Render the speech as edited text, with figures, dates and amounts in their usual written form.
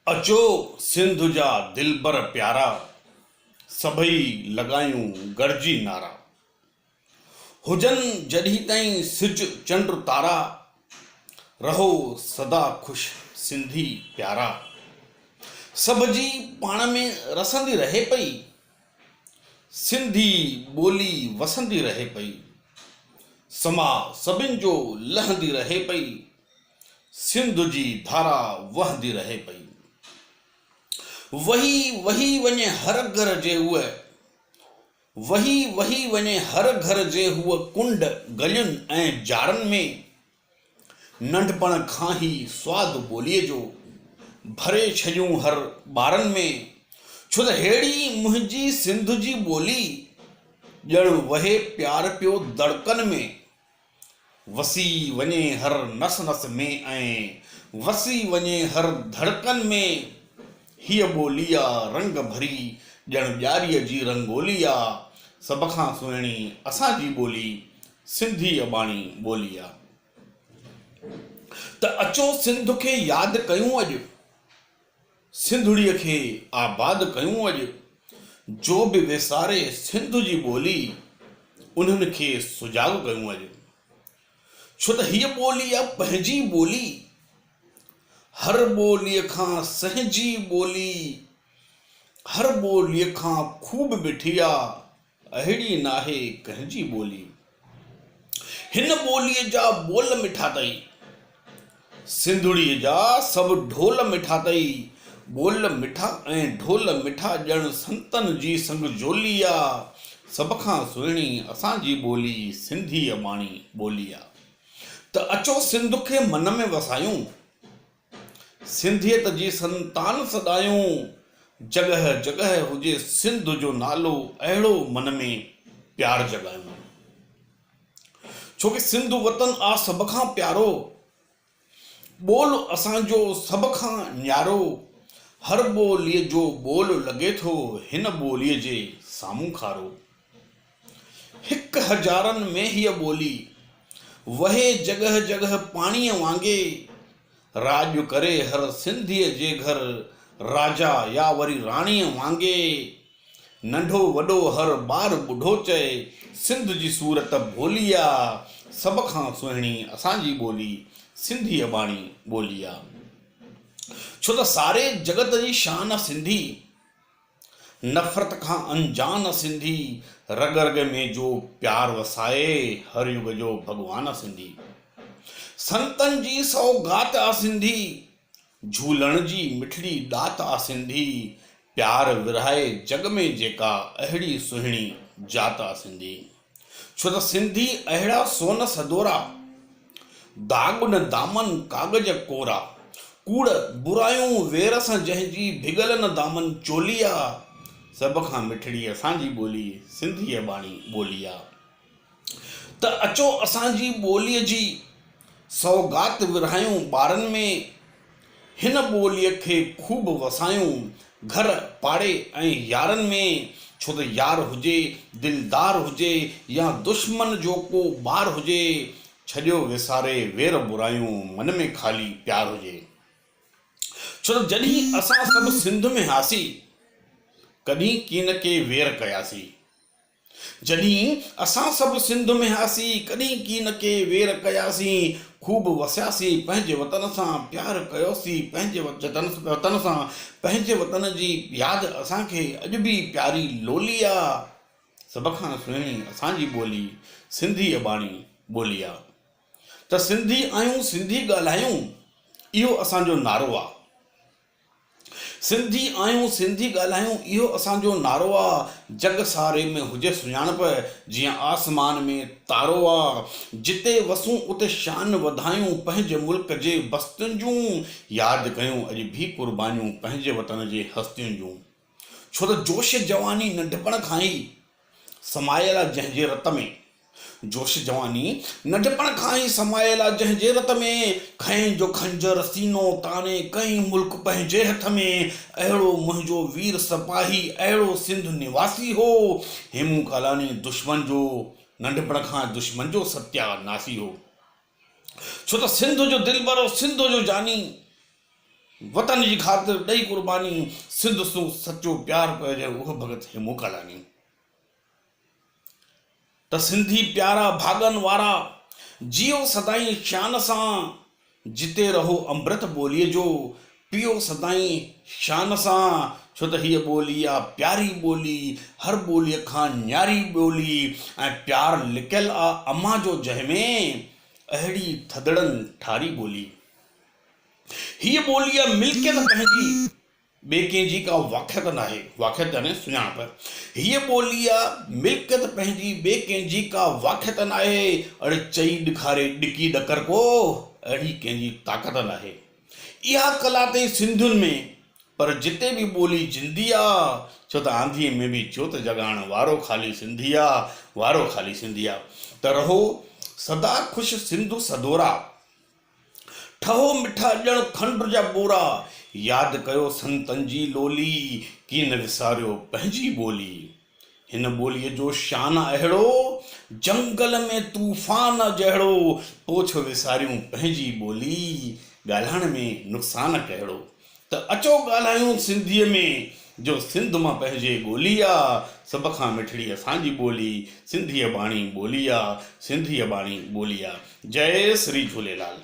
अचो सिंध जा दिलबर प्यारा, सभई लॻायूं गरजी नारा। हुजन जॾहिं ताईं सिज चंड तारा, रहो सदा खुश सिंधी प्यारा। सभ जी पाण में रसंदी रहे पई, सिंधी ॿोली वसंदी रहे पई। समा सभिनि जो लहंदी रहे पई, सिंध जी धारा वहंदी रहे पई। वही वही वञे हर घर जे उहे, वही वही वञे हर घर जे हुअ कुंड गलियुनि ऐं जाड़नि में। नंढपण खां ई स्वादु ॿोलीअ जो भरे छॾियूं हर ॿारनि में। छो त अहिड़ी मुंहिंजी सिंध जी ॿोली, ॼण वहे प्यार पियो दड़कन में। वसी वञे हर नस नस में ऐं वसी वञे हर धड़कन में। हीअ ॿोली आहे रंग भरी, ॼण ॾियारीअ जी रंगोली आहे। सभ खां सुहिणी असांजी ॿोली सिंधी अबाणी ॿोली आहे। त अचो सिंध खे यादि कयूं अॼु, सिंधड़ीअ खे आबाद कयूं अॼु। जो बि विसारे सिंध जी ॿोली, उन्हनि खे सुजाॻ कयूं अॼु। छो त हीअ ॿोली आहे पंहिंजी ॿोली, हर ॿोलीअ खां सहजी ॿोली, हर ॿोलीअ खां खूब मिठी आहे, अहिड़ी नाहे कंहिंजी ॿोली। हिन ॿोलीअ जा ॿोल मिठा अथई, सिंधड़ीअ जा सभु ढोल मिठा अथई। ॿोल मिठा ऐं ढोल मिठा, ॼण संतनि जी संग जोली आहे। सभ खां सुहिणी असांजी ॿोली सिंधी अबाणी ॿोली आहे। त अचो सिंध खे मन में वसायूं, सिंधियत जी संतान सदायूं। जगह जगह हुजे सिंध जो नालो, अहिड़ो मन में प्यार जगायूं। छोकी सिंध वतन आ सभ खां प्यारो, ॿोल असांजो सभ खां न्यारो। हर ॿोलीअ जो ॿोल लॻे थो हिन ॿोलीअ जे साम्हूं खारो। 1000 में हीअ ॿोली वहे जगह जगह पाणीअ वांगे। राॼ करे हर सिंधीअ जे घर, राजा या वरी राणीअ वांगे। नंढो वॾो हर ॿार ॿुढो चए, सिंध जी सूरत भोली आहे। सभ खां सुहिणी असांजी ॿोली सिंधी अबाणी ॿोली आहे। छो त सारे जगत जी शान सिंधी, नफ़रत खां अनजान सिंधी। रग रग में जो प्यार वसाए, हर युग जो भॻवान सिंधी। संतनि जी सौगात आ सिंधी, झूलण जी मिठड़ी ॾात आ सिंधी। प्यार विरहाए जग में जेका, अहिड़ी सुहिणी जात आ सिंधी। छो त सिंधी अहिड़ा सोन सदोरा, दाग न दामन कागज कोरा। कूड़ बुरायूं वेर सां जंहिंजी, भिगल न दामन चोली आहे। सभ खां मिठड़ी असांजी ॿोली सिंधी अबाणी ॿोली आहे। त अचो असांजी ॿोलीअ जी सौगात विरहायूं ॿारनि में। हिन ॿोलीअ खे खूब वसायूं घर पाड़े ऐं यारनि में। छो त यार हुजे दिलदार हुजे, या दुश्मन जो को ॿार हुजे। छॾियो विसारे वेर बुरायूं, मन में ख़ाली प्यार हुजे। छो त जॾहिं असां सभु सिंध में हासी, कॾहिं कीन के वेर कयासीं। जॾहिं असां सभु सिंध में हासी, कॾहिं कीन के वेर कयासीं। खूब वसियासीं पंहिंजे वतन सां, प्यार कयोसीं पंहिंजे वतन सां। पंहिंजे वतन जी यादि असांखे अॼु बि प्यारी लोली आहे। सभ खां सुहिणी असांजी ॿोली सिंधी अबाणी ॿोली आहे। त सिंधी आहियूं, सिंधी ॻाल्हायूं, इहो असांजो नारो आहे। सिंधी आहियूं, सिंधी ॻाल्हायूं, इहो असांजो नारो आहे। जग सारे में हुजे सुञाणप, जीअं आसमान में तारो आहे। जिते वसूं उते शान वधायूं, पंहिंजे मुल्क जे बस्तियुनि जूं। यादि कयूं अॼु भी क़ुर्बानियूं, पंहिंजे वतन जे हस्तियुनि जूं। छो त जोश जवानी नंढपण खां ई समायल आहे जंहिंजे रत में। जोश जवानी नंढपण खां ई समायल आहे जंहिंजे रत में। खैं जो खंजर सीनो ताने, कई मुल्क पंहिंजे हथ में। अहिड़ो मुंहिंजो वीर सपाही, अहिड़ो सिंध निवासी हो। हेमू कालानी दुश्मन जो, नंढपण खां दुश्मन जो सत्यानाशी हो। छो त सिंध जो दिलबर, सिंध जो जानी, वतन जी ख़ातिर ॾेई क़ुर्बानी, सिंध सू सचो प्यार पइजे उहो भगत हेमू कालानी। त सिंधी प्यारा भागन वारा जियो सदाई शान सां, जिते रहो अमृत ॿोलीअ जो पियो सदाई शान सां। छो त हीअ ॿोली आहे प्यारी ॿोली, हर ॿोलीअ खां न्यारी ॿोली, ऐं प्यार लिकियल आहे अम्मा जो जंहिंमें, अहिड़ी थदड़नि ठारी ॿोली। हीअ ॿोली आहे मिल्कियत पंहिंजी, ॿिए कंहिंजी का वाख्यत न आहे, वाख्यत यानी सुञाणप। हीअ ॿोली आहे मिल्कियत पंहिंजी, ॿिए कंहिंजी का वाख्यत न आहे, अड़े चई ॾेखारे ॾिकी ॾकर को, अहिड़ी कंहिंजी ताक़त न आहे। इहा कला अथई सिंधियुनि में, पर जिते बि ॿोली जिंदी आहे, छो त आंधीअ में बि जोत जॻाइण वारो ख़ाली सिंधी आहे, वारो ख़ाली सिंधी आहे। त रहो सदा ख़ुशि सिंधु सदोरा, ठहो मिठा ॼण खंड जा बोरा, यादि कयो संतनि जी लोली, कीअं न विसारियो पंहिंजी ॿोली। हिन ॿोलीअ जो शान अहिड़ो, जंगल में तूफ़ान जहिड़ो, पोइ छो विसारियूं पंहिंजी ॿोली, ॻाल्हाइण में नुक़सान कहिड़ो। त अचो ॻाल्हायूं सिंधीअ में, जो सिंध मां पंहिंजे ॻोल्ही आहे, सभ खां मिठड़ी असांजी ॿोली, सिंधीअ बाणी ॿोली आहे, सिंधीअ बाणी ॿोली आहे। जय श्री झूलेलाल।